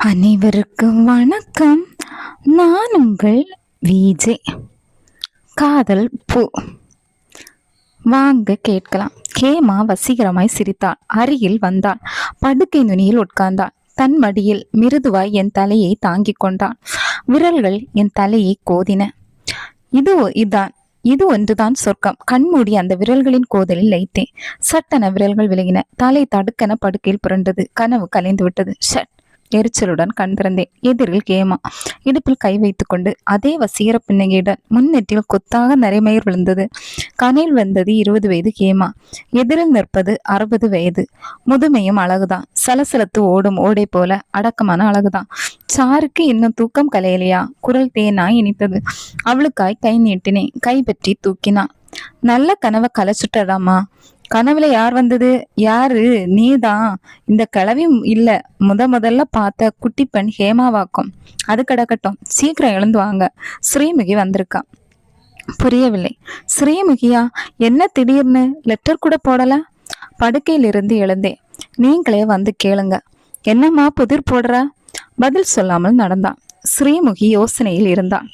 அனைவருக்கும் வணக்கம். நான் உங்கள் விஜே. காதல் பூ. வாங்க கேட்கலாம். கேமா வசீகரமாய் சிரித்தாள். அருகில் வந்தாள். படுக்கை நுனியில் உட்கார்ந்தாள். தன் மடியில் மிருதுவாய் என் தலையை தாங்கிக் கொண்டாள். விரல்கள் என் தலையை கோதின. இது ஒன்றுதான் சொர்க்கம். கண்மூடி அந்த விரல்களின் கோதலில் லைத்தேன். சட்டென விரல்கள் விலகின. தலை தடுக்கென படுக்கையில் புரண்டது. கனவு கலைந்து விட்டது. ஷட். எரிச்சலுடன் கண் திறந்தேன். எதிரில் கேமா. இடுப்பில் கை வைத்துக்கொண்டு அதே வசீகர புன்னகையுடன் முன்னெட்டில் கொத்தாக நரைமயிர் விழுந்தது. கனையில் வந்தது 20 வயது கேமா. எதிரில் நிற்பது 60 வயது. முதுமையும் அழகுதான். சலசலத்து ஓடும் ஓடை போல அடக்கமான அழகுதான். சாருக்கு இன்னும் தூக்கம் கலையலையா? குரல் தேனாய் இனித்தது. அவளுக்காய் கை நீட்டினேன். கை பற்றி தூக்கினான். நல்ல கனவை கலைச்சுட்டடாமா. கனவுல யார் வந்தது? யாரு? நீதான். இந்த கிளவி இல்ல. முதல்ல பார்த்த குட்டி பெண் ஹேமாவாக்கும். அது கிடக்கட்டும், சீக்கிரம் எழுந்து வாங்க. ஸ்ரீமுகி வந்திருக்கா. புரியவில்லை. ஸ்ரீமுகியா? என்ன திடீர்னு? லெட்டர் கூட போடல. படுக்கையில் இருந்து எழுந்தேன். நீங்களே வந்து கேளுங்க. என்னம்மா புதிர் போடுற? பதில் சொல்லாமல் நடந்தான். ஸ்ரீமுகி யோசனையில் இருந்தாள்.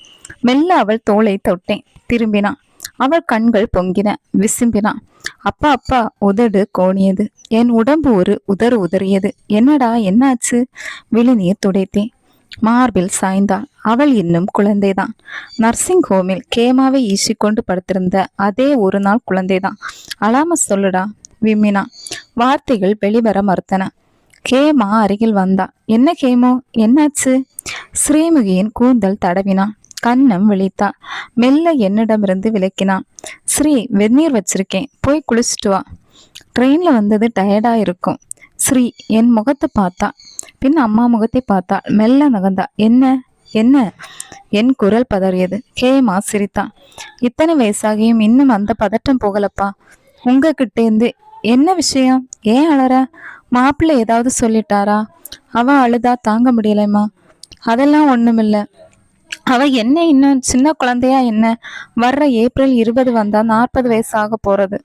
மெல்ல அவள் தோளை தொட்டேன். திரும்பினான். அவள் கண்கள் பொங்கின. விசும்பினான். அப்பா அப்பா. உதடு கோணியது. என் உடம்பு ஒரு உதறியது. என்னடா, என்னாச்சு? விழிநீர் துடைத்தேன். மார்பில் சாய்ந்தாள். அவள் இன்னும் குழந்தைதான். நர்சிங் ஹோமில் கேமாவை ஈசிக்கொண்டு படுத்திருந்த அதே ஒரு நாள் குழந்தைதான். அழாம சொல்லுடா. விம்மினா. வார்த்தைகள் வெளிவர மறுத்தன. கேமா அருகில் வந்தா. என்ன கேமோ, என்னாச்சு? ஸ்ரீமுகியின் கூந்தல் தடவினான். கண்ணம் விழித்தா. மெல்ல என்னிடமிருந்து விலக்கினான். ஸ்ரீ, வெந்நீர் வச்சிருக்கேன், போய் குளிச்சுட்டு வா. ட்ரெயின்ல வந்தது டயர்டா இருக்கும். ஸ்ரீ என் முகத்தை பார்த்தா. பின் அம்மா முகத்தை பார்த்தா. மெல்ல நகர்ந்தா. என்ன என்ன? என் குரல் பதறியது. கேமா சிரித்தான். இத்தனை வயசாகியும் இன்னும் அந்த பதட்டம் போகலப்பா. உங்ககிட்டேந்து. என்ன விஷயம்? ஏன் அழற? மாப்பிள்ளை ஏதாவது சொல்லிட்டாரா? அவ அழுதா தாங்க முடியலைம்மா. அதெல்லாம் ஒண்ணுமில்ல. அவ என்ன இன்னும் சின்ன குழந்தையா என்ன? வர்ற ஏப்ரல் 20 வந்தா 40 வயசு ஆக போறது.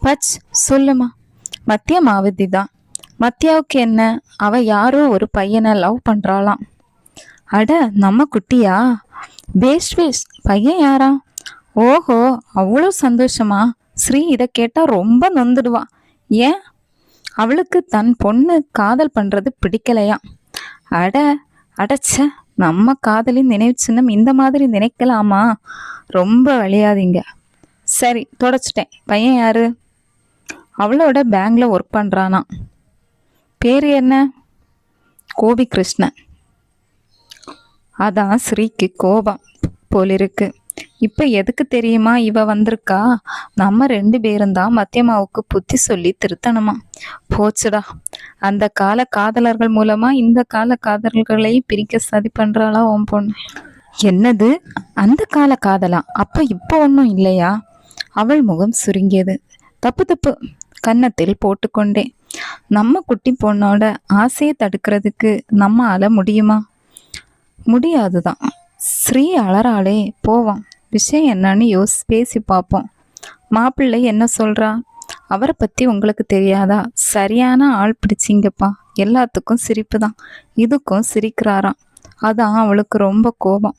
பச், சொல்லுமா. மத்திய மாவதி தான். மத்தியாவுக்கு என்ன? அவ யாரோ ஒரு பையனை லவ் பண்றாளாம். அட, நம்ம குட்டியா? பேஷ். பையன் யாரா? ஓஹோ, அவ்வளோ சந்தோஷமா? ஸ்ரீ இதை கேட்டா ரொம்ப நொந்துடுவா. ஏன்? அவளுக்கு தன் பொண்ணு காதல் பண்றது பிடிக்கலையா? அடச்ச, நம்ம காதலின் நினைவு சின்னம் இந்த மாதிரி நினைக்கலாமா? ரொம்ப விளையாதீங்க. சரி, தொடச்சிட்டேன். பையன் யாரு? அவளோட பேங்க்ல ஒர்க் பண்றானா. பேரு என்ன? கோபி கிருஷ்ணன். அதான் ஸ்ரீக்கு கோபம் போலிருக்கு. இப்ப எதுக்கு தெரியுமா இவ வந்திருக்கா? நம்ம 2 பேரும் தான் மத்தியமாவுக்கு புத்தி சொல்லி திருத்தணுமா. போச்சுடா. அந்த கால காதலர்கள் மூலமா இந்த கால காதலர்களை பிரிக்க சதி பண்றாளா உன் பொண்ணு? என்னது? அந்த கால காதலா? அப்ப இப்போ ஒன்றும் இல்லையா? அவள் முகம் சுருங்கியது. தப்பு. கன்னத்தில் போட்டுக்கொண்டேன். நம்ம குட்டி பொண்ணோட ஆசையை தடுக்கிறதுக்கு நம்ம அழ முடியுமா? முடியாதுதான். ஸ்ரீ அலறாளே, போவான். விஷயம் என்னன்னு பேசி பார்ப்போம். மாப்பிள்ளை என்ன சொல்றா? அவரை பத்தி உங்களுக்கு தெரியாதா? சரியான ஆள் பிடிச்சிங்கப்பா. எல்லாத்துக்கும் சிரிப்பு தான். இதுக்கும் சிரிக்கிறாராம். அதான் அவளுக்கு ரொம்ப கோபம்.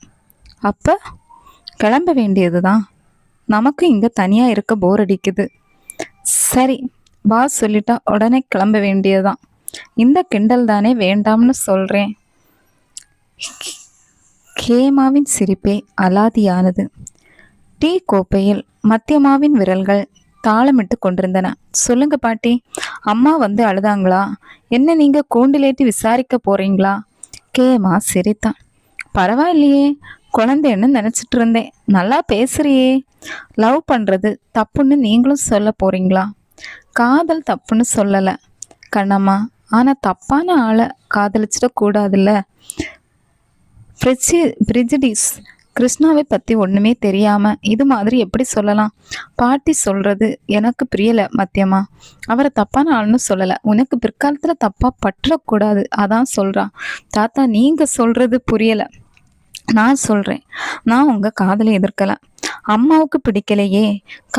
அப்ப கிளம்ப வேண்டியதுதான். நமக்கு இங்க தனியா இருக்க போர் அடிக்குது. சரி, பாஸ் சொல்லிட்டா உடனே கிளம்ப வேண்டியதுதான். இந்த கிண்டல் தானே வேண்டாம்னு சொல்றேன். கேமாவின் சிரிப்பே அலாதியானது. டீ கோப்பையில் மத்தியமாவின் விரல்கள் தாளமிட்டு கொண்டிருந்தன. சொல்லுங்க பாட்டி, அம்மா வந்து அழுதாங்களா? என்ன நீங்க கூண்டிலேட்டி விசாரிக்க போறீங்களா? கேமா சிரித்தான். பரவாயில்லையே, குழந்தைன்னு நினைச்சிட்டு இருந்தேன். நல்லா பேசுறியே. லவ் பண்றது தப்புன்னு நீங்களும் சொல்ல போறீங்களா? காதல் தப்புன்னு சொல்லல கண்ணம்மா. ஆனா தப்பான ஆளை காதலிச்சிட கூடாதுல்ல. பிரிஜிடிஸ். கிருஷ்ணாவை பத்தி ஒண்ணுமே தெரியாம இது மாதிரி எப்படி சொல்லலாம்? பாட்டி சொல்றது எனக்கு பிரியல மத்தியமா. அவரை தப்பான ஆள்னு சொல்லல. உனக்கு பிற்காலத்துல தப்பா பற்றக்கூடாது, அதான் சொல்றான். தாத்தா, நீங்க சொல்றது புரியல. நான் சொல்றேன். நான் உங்க காதலை எதிர்க்கல. அம்மாவுக்கு பிடிக்கலையே.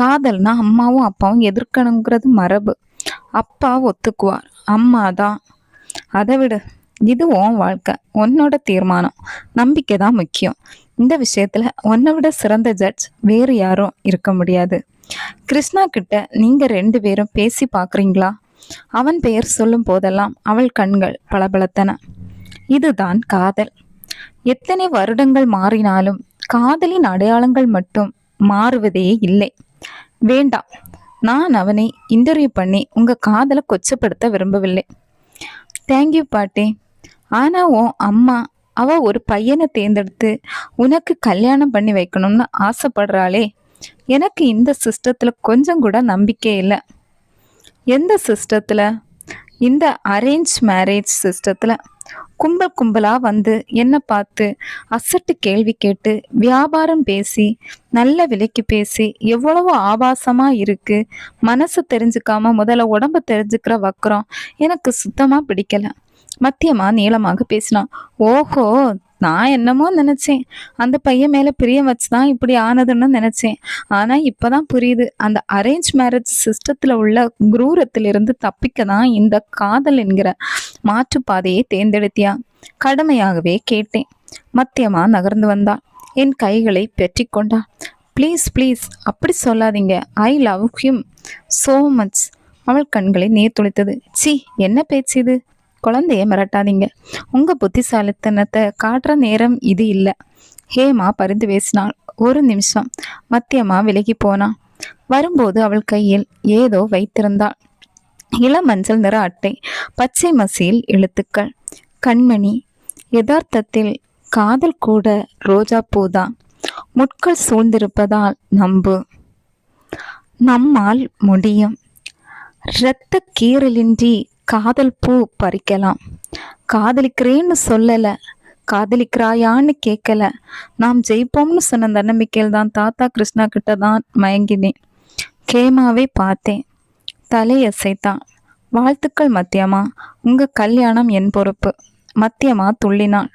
காதல்னா அம்மாவும் அப்பாவும் எதிர்க்கணுங்கிறது மரபு. அப்பா ஒத்துக்குவார், அம்மா தான். அதை விடு. இது உன் வாழ்க்கை, உன்னோட தீர்மானம். நம்பிக்கை தான் முக்கியம். இந்த விஷயத்துல உன்னை விட சிறந்த ஜட்ஜ் வேறு யாரும் இருக்க முடியாது. கிருஷ்ணா கிட்ட நீங்க 2 பேரும் பேசி பாக்குறீங்களா? அவன் பெயர் சொல்லும் போதெல்லாம் அவள் கண்கள் பளபளத்தன. இதுதான் காதல். எத்தனை வருடங்கள் மாறினாலும் காதலின் அடையாளங்கள் மட்டும் மாறுவதே இல்லை. வேண்டாம், நான் அவனை இன்டர்வியூ பண்ணி உங்க காதலை கொச்சப்படுத்த விரும்பவில்லை. தேங்க்யூ பாட்டி. ஆனா உன் அம்மா அவ ஒரு பையனை தேர்ந்தெடுத்து உனக்கு கல்யாணம் பண்ணி வைக்கணும்னு ஆசைப்படுறாளே. எனக்கு இந்த சிஸ்டத்துல கொஞ்சம் கூட நம்பிக்கை இல்லை. எந்த சிஸ்டத்துல? இந்த அரேஞ்ச் மேரேஜ் சிஸ்டத்துல. கும்பல் கும்பலா வந்து என்ன பார்த்து அசட்டு கேள்வி கேட்டு வியாபாரம் பேசி நல்ல விலைக்கு பேசி எவ்வளவோ ஆபாசமா இருக்கு. மனசு தெரிஞ்சுக்காம முதல்ல உடம்ப தெரிஞ்சுக்கிற வக்கரம் எனக்கு சுத்தமா பிடிக்கல. மத்தியமா நீளமாக பேசினான். ஓஹோ, நான் என்னமோ நினைச்சேன் அந்த பையன் மேல பிரியம் வச்சுதான் இப்படி ஆனதுன்னு நினைச்சேன். ஆனா இப்பதான் புரியுது, அந்த அரேஞ்ச் மேரேஜ் சிஸ்டத்துல உள்ள குரூரத்திலிருந்து தப்பிக்க தான் இந்த காதல் என்கிற மாற்றுப்பாதையை தேர்ந்தெடுத்தியா? கடுமையாகவே கேட்டேன். மத்தியமா நகர்ந்து வந்தாள். என் கைகளை பெற்றி கொண்டா. ப்ளீஸ் ப்ளீஸ் அப்படி சொல்லாதீங்க. I love him so much. அவள் கண்களை நீர் துளித்தது. சி, என்ன பேச்சு இது? குழந்தைய மிரட்டாதீங்க. உங்க புத்திசாலித்தனத்தை காட்டுற நேரம் இது இல்லை. ஹேமா பரிந்து பேசினாள். ஒரு நிமிஷம். மத்தியமா விலகி போனான். வரும்போது அவள் கையில் ஏதோ வைத்திருந்தாள். இளமஞ்சள் நிற அட்டை, பச்சை மசியில் எழுத்துக்கள். கண்மணி, யதார்த்தத்தில் காதல் கூட ரோஜா பூதான். முட்கள் சூழ்ந்திருப்பதால் நம்பு. நம்மால் முடியும். இரத்த கீறலின்றி காதல் பூ பறிக்கலாம். காதலிக்கிறேன்னு சொல்லல, காதலிக்கிறாயான்னு கேட்கல. நாம் ஜெயிப்போம்னு சொன்ன நம்பிக்கையில் தான் தாத்தா கிருஷ்ணா கிட்ட தான் மயங்கினேன். கேமாவை பார்த்தேன். தலையசைத்தான். வாழ்த்துக்கள் மத்தியமா, உங்க கல்யாணம் என் பொறுப்பு. மத்தியமா துள்ளினாள்.